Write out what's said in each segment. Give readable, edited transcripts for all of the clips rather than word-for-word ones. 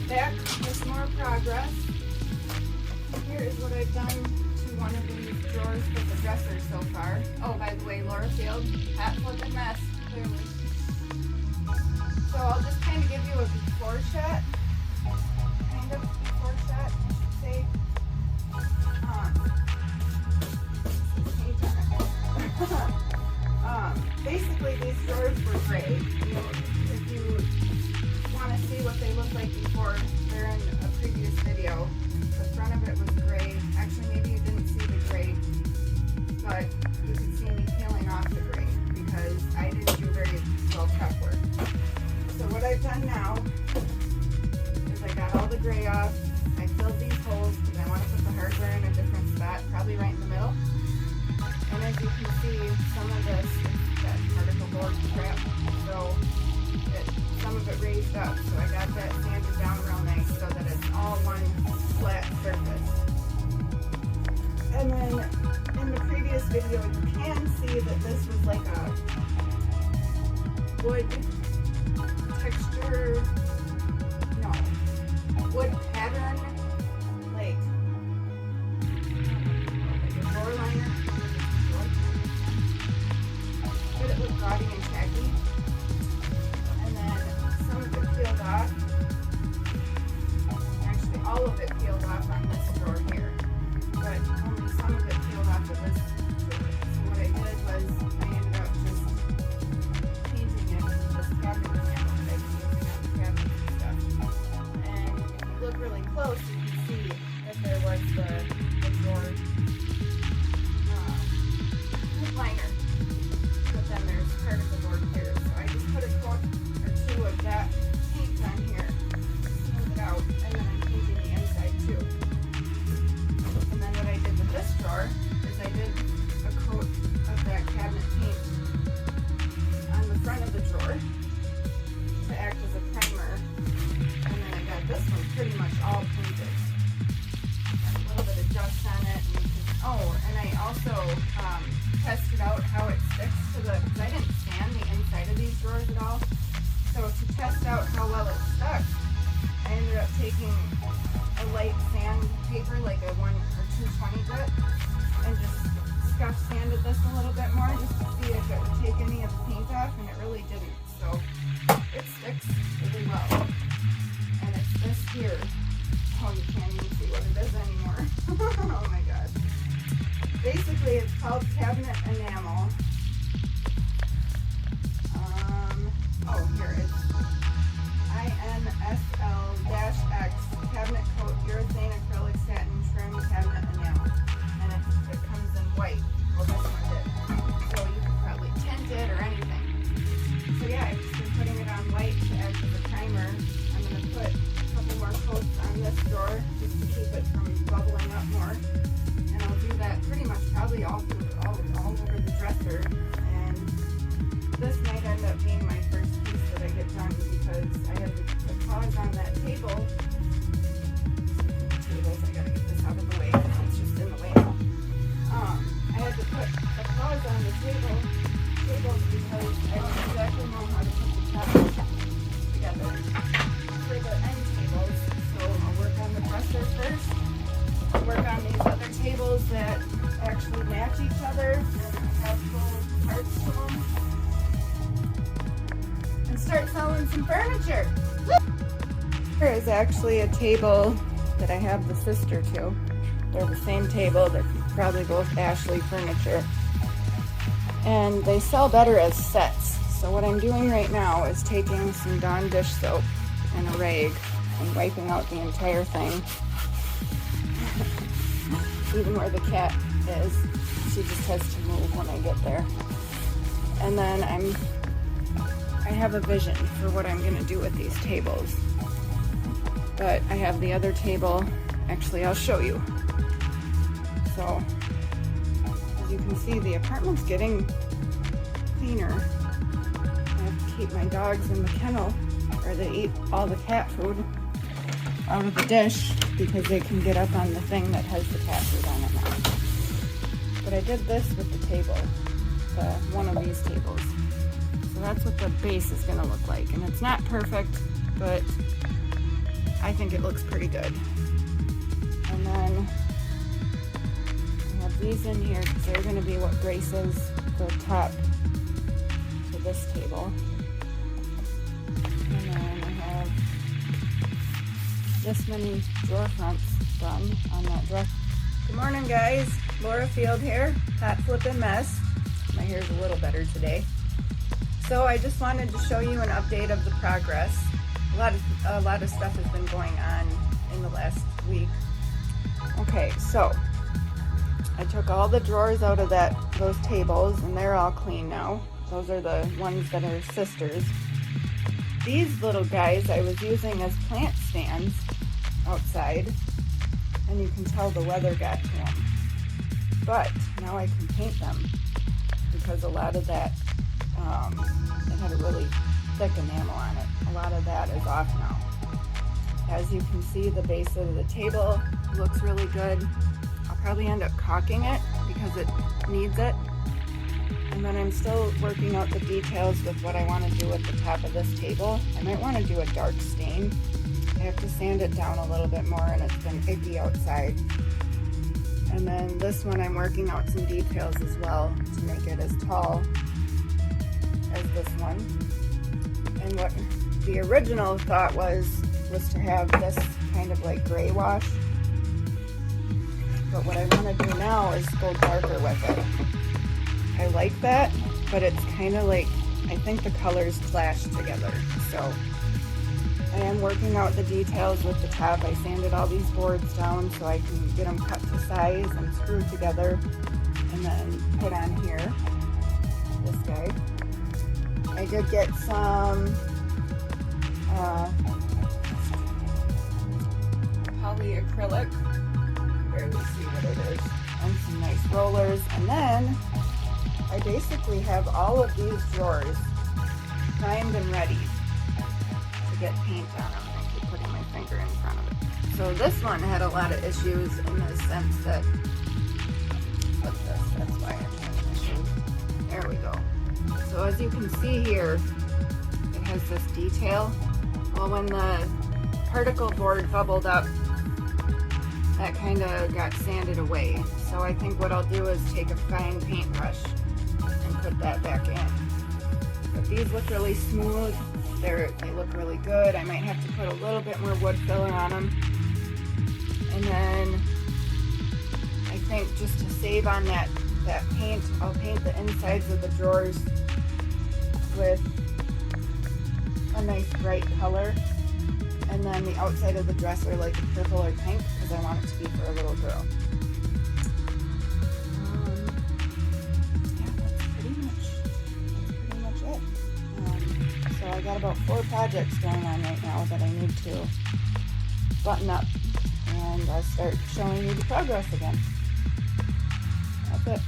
back with more progress. Here is what I've done to one of these drawers with the dresser so far. Oh, by the way, Laura Field, hat flipping mess, clearly. So I'll just kind of give you a before shot. Kind of before shot, I should say. Basically, these drawers were gray. If you want to see what they look like before, they're in a previous video. The front of it was gray. Actually, maybe you didn't see the gray, but you could see me peeling off the gray because I didn't do very well prep work. So what I've done now is I got all the gray off. I filled these holes because I want to put the hardware in a different spot, probably right in the middle. And as you can see, some of this is that particle board crap, so some of it raised up. So I got that sanded down real nice so that it's all one flat surface. And then in the previous video, you can see that this was like a wood texture, no, wood pattern, like a drawer liner. But it looked gaudy and tacky. And then some of it peeled off. Actually, all of it peeled off on this drawer here. But only some of it peeled off of this drawer. So what I did was I ended up just painting it with this cabinet enamel that I've been using on the cabinets and stuff. And if you look really close, you can see that there was the drawer liner. But then there's part of the board here. So I just put a coat or two of that paint on here, smooth it out, and then I'm painting the inside too. And then what I did with this drawer is I did a coat of that cabinet paint on the front of the drawer to act as a primer. And then I got this one pretty much all painted. Got a little bit of dust on it. And I also tested out how it sticks to the, because I didn't sand the inside of these drawers at all. So to test out how well it stuck, I ended up taking a light sandpaper, like a 1 or 220 grit, and just scuff sanded this a little bit more just to see if it would take any of the paint off, and it really didn't. So it sticks really well. And it's this here. Oh, you can't even see what it is anymore. Oh my god. Basically, it's called cabinet enamel. Oh, here it's INSL-X cabinet coat urethane acrylic satin trim cabinet enamel, and it comes in white. Well, this one did. So you could probably tint it or anything. So yeah, I've just been putting it on white to act as a primer. I'm going to put a couple more coats on this drawer just to keep it from bubbling up more. And I'll do that pretty much probably all over the dresser. And this might end up being my first piece that I get done because I had to put paws on that table. I gotta get this out of the way because it's just in the way now. I had to put a pause on the tables because I don't exactly know how to put the cabinets together for the end tables. So I'll work on the dresser first. I'll work on these other tables that actually match each other and have full parts to them. And start selling some furniture. There is actually a table that I have the sister to. They're the same table. They're probably both Ashley furniture. And they sell better as sets. So what I'm doing right now is taking some Dawn dish soap and a rag and wiping out the entire thing. Even where the cat is. She just has to move when I get there. And then I have a vision for what I'm going to do with these tables. But I have the other table. Actually, I'll show you. So, as you can see, the apartment's getting cleaner. I have to keep my dogs in the kennel, or they eat all the cat food out of the dish because they can get up on the thing that has the cat food on it now. But I did this with the table, one of these tables. So that's what the base is going to look like. And it's not perfect, but I think it looks pretty good. And then I have these in here because they're going to be what graces the top to this table. And then I have this many drawer fronts done on that drawer. Good morning, guys. Laura Field here, at Flippin Mess. My hair's a little better today. So I just wanted to show you an update of the progress. A lot of stuff has been going on in the last week. Okay, so I took all the drawers out of those tables, and they're all clean now. Those are the ones that are sisters. These little guys I was using as plant stands outside, and you can tell the weather got to them. But now I can paint them because a lot of that, it had a really thick enamel on it. A lot of that is off now. As you can see, the base of the table looks really good. I'll probably end up caulking it because it needs it. And then I'm still working out the details with what I want to do at the top of this table. I might want to do a dark stain. I have to sand it down a little bit more, and it's been icky outside. And then this one I'm working out some details as well to make it as tall as this one. And what the original thought was to have this kind of like gray wash. But what I want to do now is go darker with it. I like that, but it's kind of like, I think the colors clash together. So I am working out the details with the top. I sanded all these boards down so I can get them cut to size and screwed together and then put on here, this guy. I did get some polyacrylic, barely see what it is, and some nice rollers. And then I basically have all of these drawers primed and ready to get paint on them. I keep putting my finger in front of it. So this one had a lot of issues in the sense that, what's this? That's why I'm having issues. There we go. So as you can see here, it has this detail. Well, when the particle board bubbled up, that kind of got sanded away. So I think what I'll do is take a fine paintbrush and put that back in. But these look really smooth. They look really good. I might have to put a little bit more wood filler on them. And then I think just to save on that paint, I'll paint the insides of the drawers with a nice bright color. And then the outside of the dresser like a purple or pink because I want it to be for a little girl. Yeah, that's pretty much it. So I got about 4 projects going on right now that I need to button up, and I'll start showing you the progress again. That's it.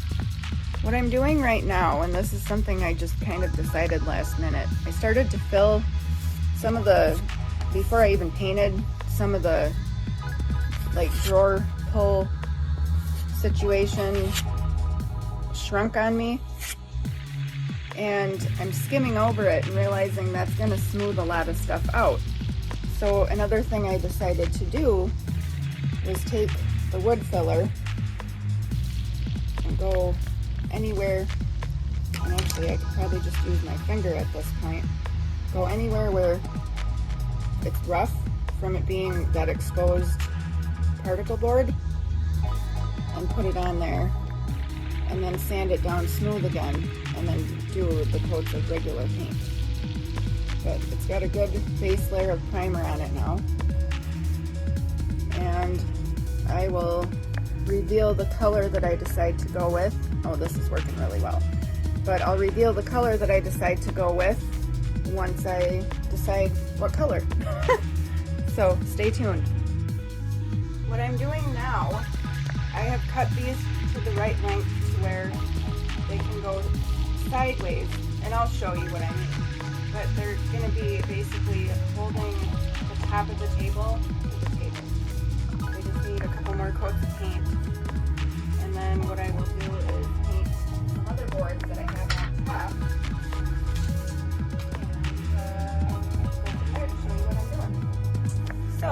What I'm doing right now, and this is something I just kind of decided last minute, I started to fill some of the, before I even painted, some of the like drawer pull situation shrunk on me, and I'm skimming over it and realizing that's going to smooth a lot of stuff out. So another thing I decided to do was take the wood filler and go anywhere, and actually I could probably just use my finger at this point, go anywhere where it's rough from it being that exposed particle board, and put it on there, and then sand it down smooth again, and then do the coats of regular paint. But it's got a good base layer of primer on it now, and I will reveal the color that I decide to go with. Oh, this is working really well. But I'll reveal the color that I decide to go with once I decide what color. So stay tuned. What I'm doing now, I have cut these to the right length to where they can go sideways, and I'll show you what I mean. But they're going to be basically holding the top of the table to the table. They just need a couple more coats of paint. And then what I will do is paint some other boards that I have on top. And go from there to show you what I'm doing. So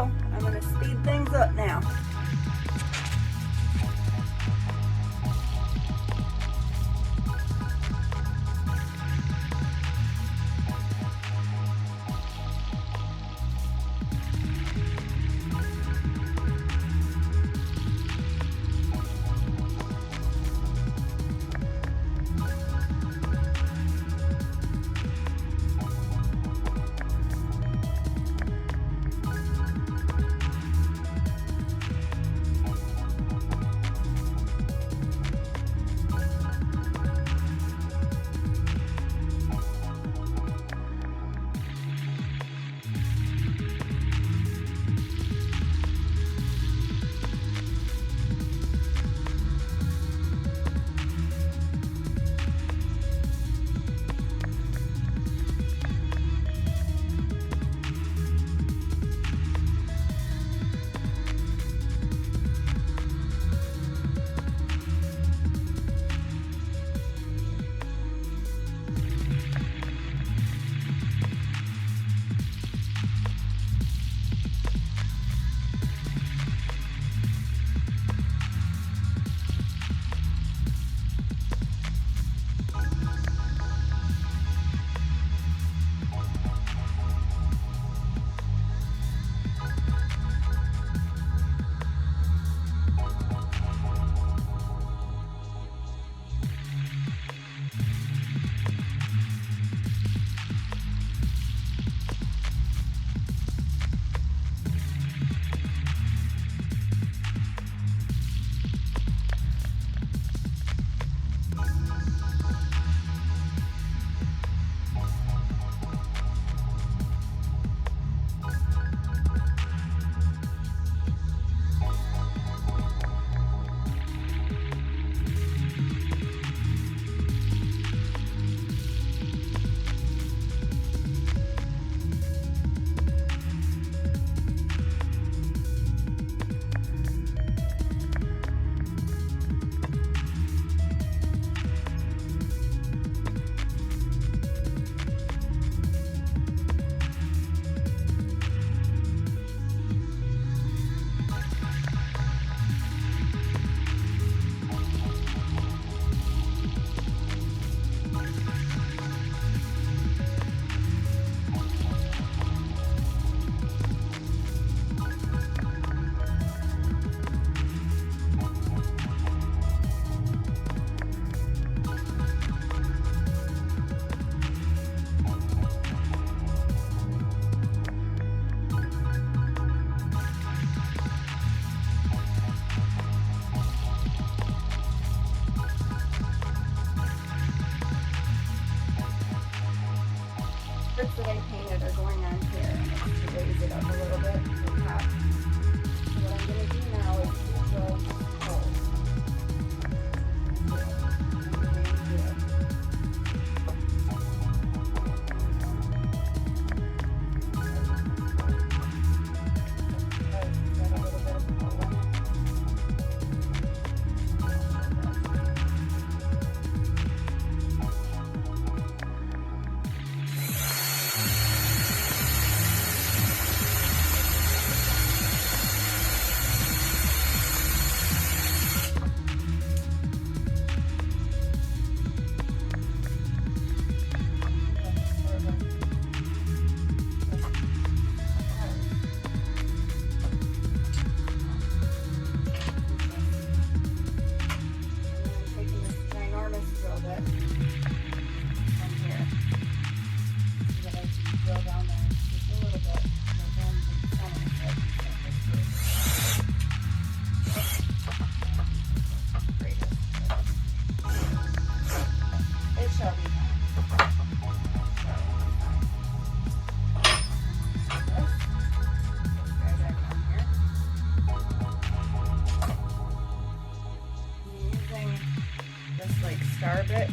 star bit too.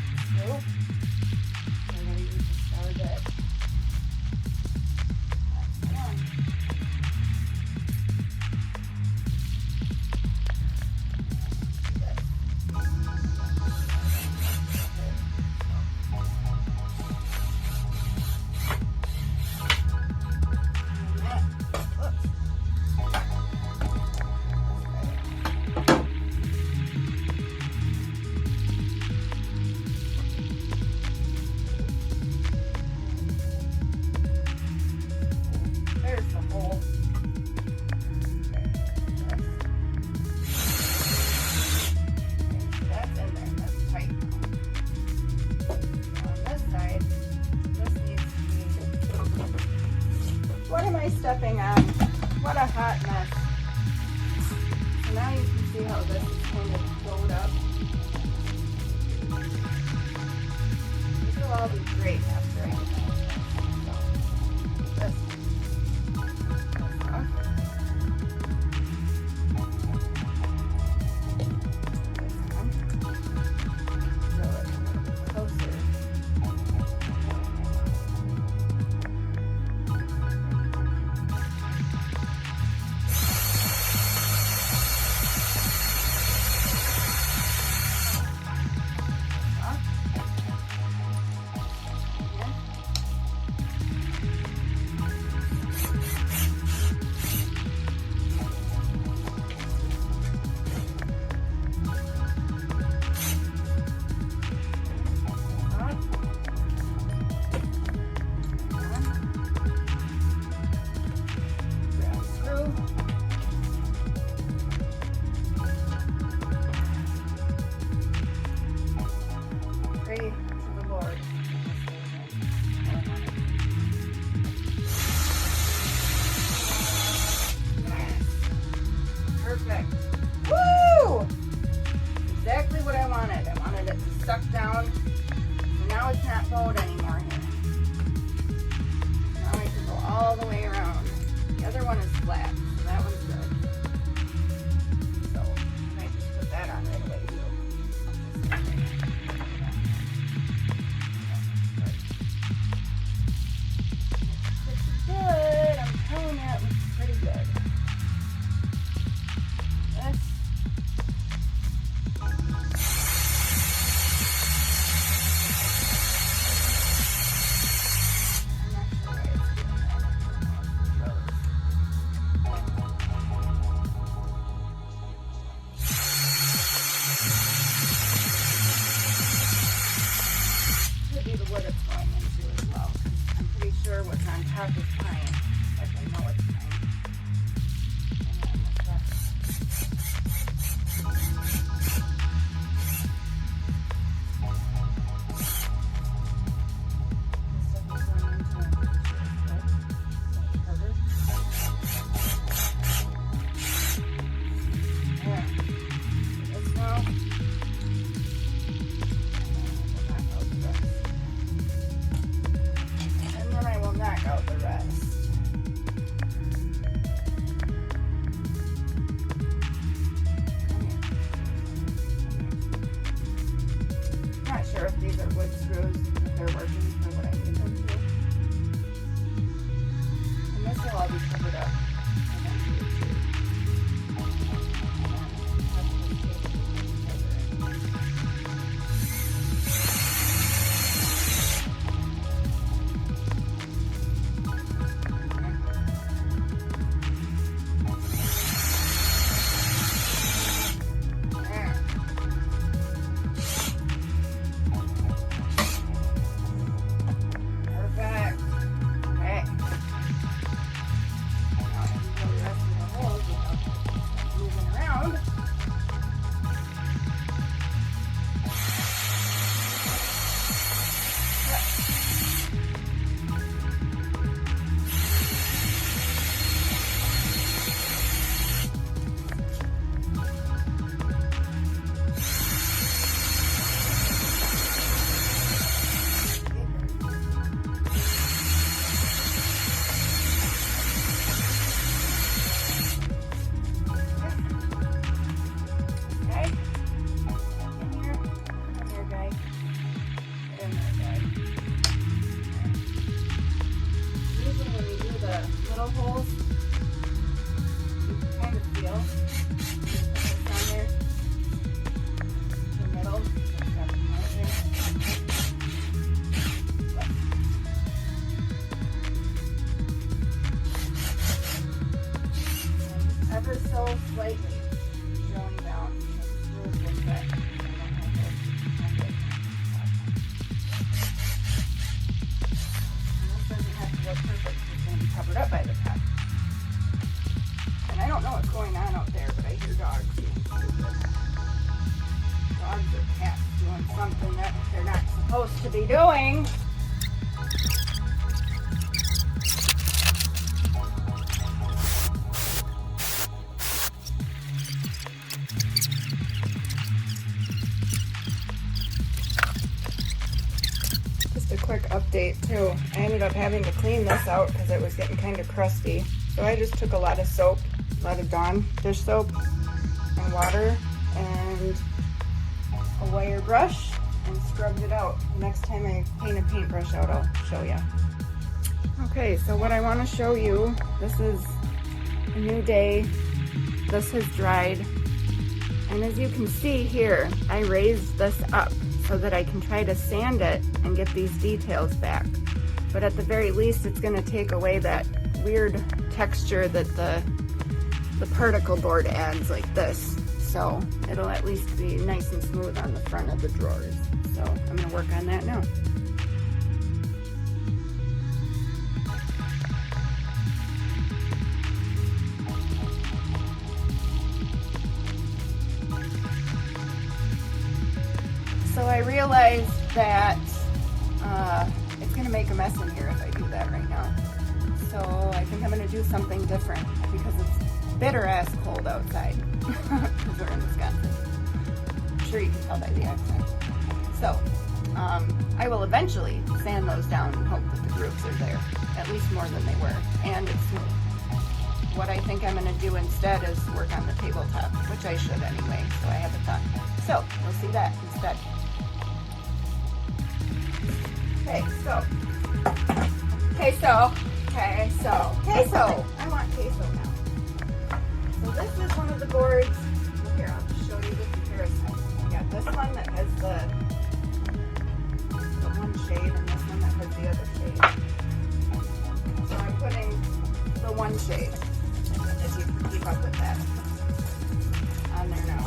We're going to use the star bit. That's one. Stepping on. What a hot mess. So now you can see how this is kind of filled up. This will all be great after I get this. Perfect. Woo! Exactly what I wanted. I wanted it stuck down. So now it's not bowed anymore here. Now I can go all the way around. The other one is flat, so that one's good. So I might just put that on right away too. Looks good. I'm telling you, it looks pretty good. What's on top is pine. Like I know it's pine. Out the rest. Not sure if these are wood screws, if they're working for what I need them to. And this will all be covered up. ever so slightly drilling down. It's really good that this doesn't have to look perfect. It's going to be covered up by the top. And I don't know what's going on out there, but I hear dogs being stupid. Dogs or cats doing something that they're not supposed to be doing. Just a quick update too. I ended up having to clean this out because it was getting kind of crusty. So I just took a lot of soap, a lot of Dawn dish soap and water and a wire brush and scrubbed it out. Next time I paint a paintbrush out, I'll show you. Okay, so what I want to show you, this is a new day. This has dried. And as you can see here, I raised this up so that I can try to sand it and get these details back. But at the very least, it's going to take away that weird texture that the particle board adds like this. So it'll at least be nice and smooth on the front of the drawers. So I'm going to work on that now. So I realized that it's going to make a mess in here if I do that right now. So I think I'm going to do something different because it's bitter ass cold outside because we're in Wisconsin. I'm sure you can tell by the accent. So I will eventually sand those down and hope that the grooves are there, at least more than they were, and it's smooth. What I think I'm going to do instead is work on the tabletop, which I should anyway, so I have it done. So we'll see that instead. Queso. I want queso now. So this is one of the boards. Here, I'll just show you the comparison. I got this one that has the one shade and this one that has the other shade. So I'm putting the one shade, if you can keep up with that, on there now.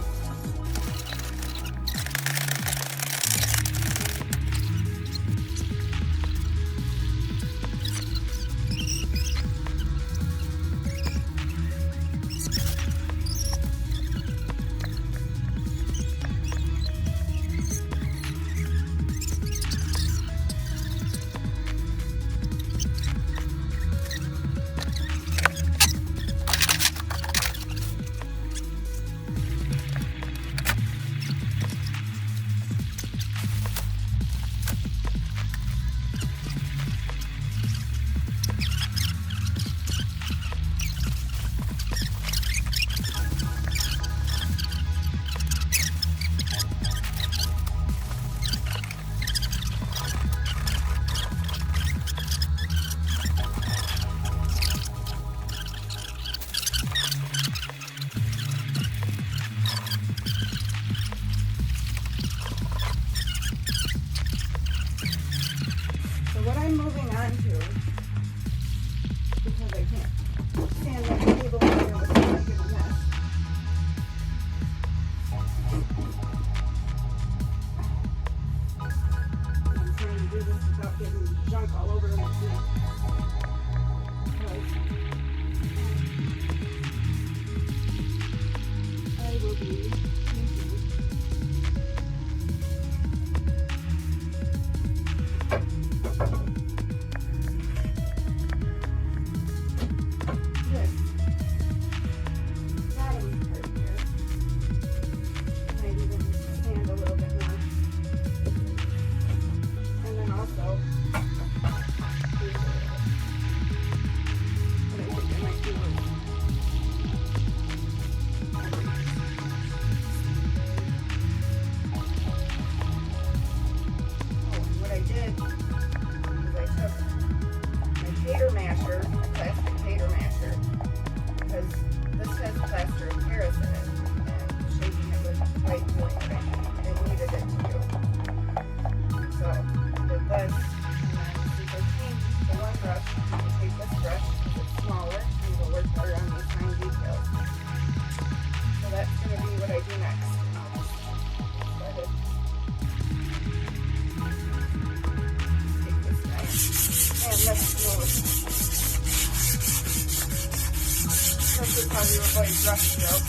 this is how you avoid brush stroke.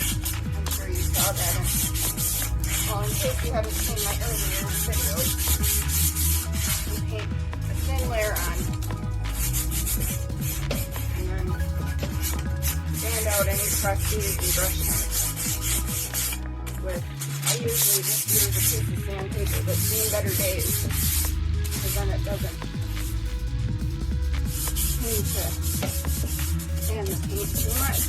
I'm sure you saw that. Well, in case you haven't seen my earlier videos, you paint a thin layer on, and then sand out any crusties and brush marks. I usually just use a piece of sandpaper, but seen better days, because then it doesn't need to sand the paint too much.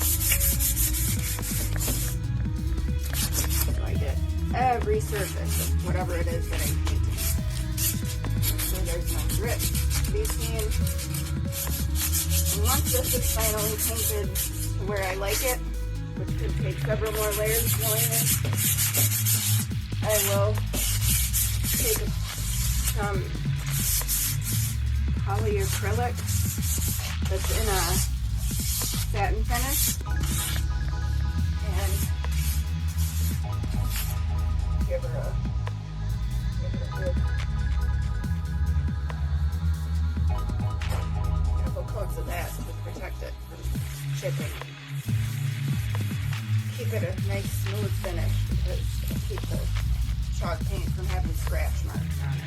So I get every surface of whatever it is that I'm painting, so there's no drip to be seen. And once this is finally painted to where I like it, which could take several more layers knowing this, I will take some polyacrylic that's in a satin finish and give her a good couple coats of that to protect it from chipping. Keep it a nice smooth finish because it'll keep the chalk paint from having scratch marks on it.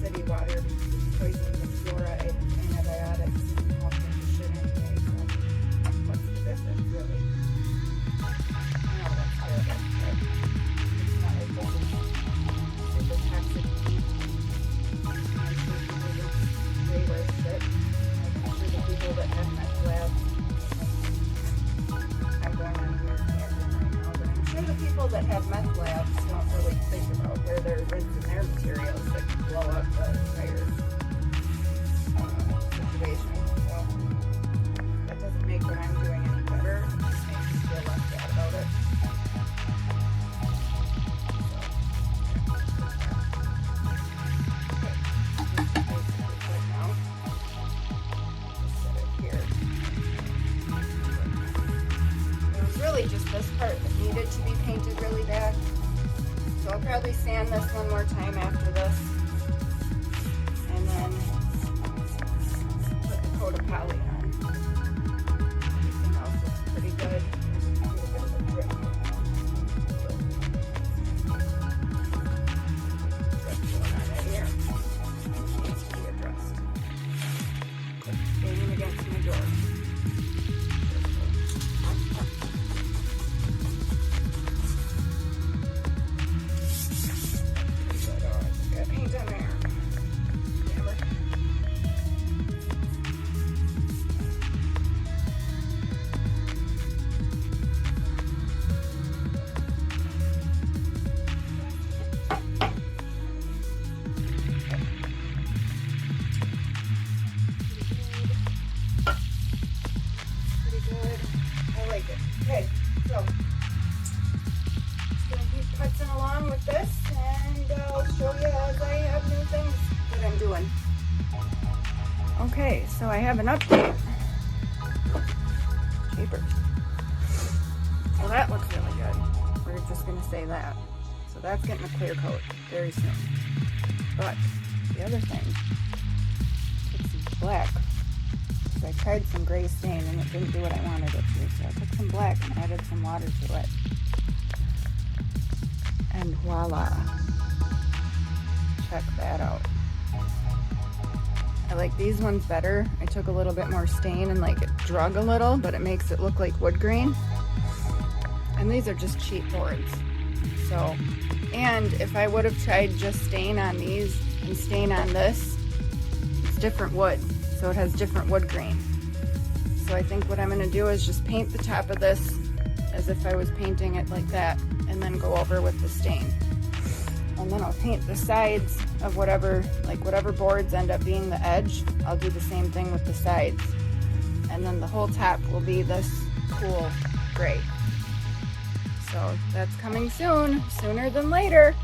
City water because it's poisoned with fluoride, antibiotics, and all kinds of shit anyway, so what's the difference really? I know that's terrible, but it's not like this is super toxic heat. I'm sure people use way worse shit. Like I'm sure the people that have meth labs, I'm going on a weird tangent right now, but I'm sure the people that have meth labs don't really think about where they're rinsing their materials that can blow up the entire situation. So that doesn't make what I'm doing any better. It just makes me feel less bad about it. Just this part that needed to be painted really bad. So I'll probably sand this one more time after this. And then put the coat of poly on. Everything else looks pretty good. There's a little bit of a drip. Drip going on right here. Needs to be addressed. Leaning against my door. Okay, so just going to keep putzing along with this, and I'll show you as I have new things that I'm doing. Okay, so I have an update. Papers. Well, that looks really good. We're just going to say that. So that's getting a clear coat very soon. But the other thing, it's black. I tried some gray stain and it didn't do what I wanted it to, so I took some black and added some water to it. And voila. Check that out. I like these ones better. I took a little bit more stain and like it drug a little, but it makes it look like wood grain. And these are just cheap boards. So, and if I would have tried just stain on these and stain on this, it's different wood. So it has different wood grain. So I think what I'm going to do is just paint the top of this as if I was painting it like that, and then go over with the stain. And then I'll paint the sides of whatever boards end up being the edge. I'll do the same thing with the sides. And then the whole top will be this cool gray. So that's coming soon, sooner than later.